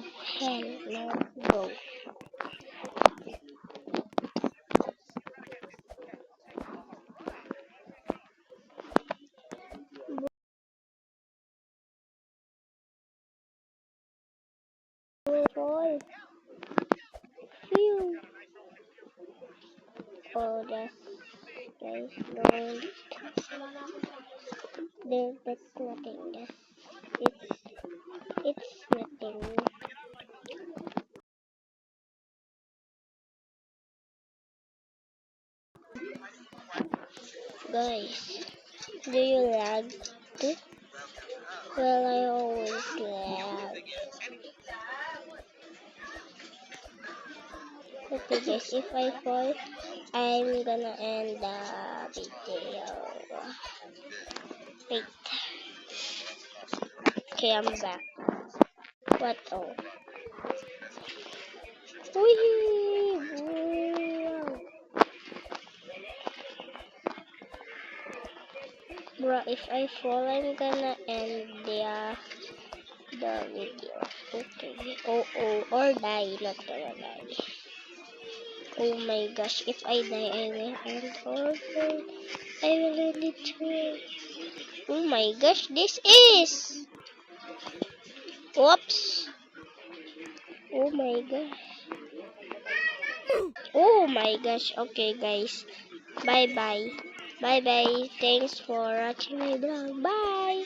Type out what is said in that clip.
of hell. Let's go. Boy. Phew. Oh, that's don't. That's nothing. It's nothing. Guys, do you lag too? Well, I always lag. Okay guys, if I fall, I'm gonna end the video. Wait. Okay, I'm back. What? Oh. Wee! Bro, if I fall, I'm gonna end the video. Okay. Oh, or die, not gonna die. Oh my gosh, if I die, I will end also. I will end it too. Oh my gosh, this is. Whoops. Oh my gosh. Oh my gosh. Okay, guys. Bye bye. Bye bye. Thanks for watching my vlog. Bye.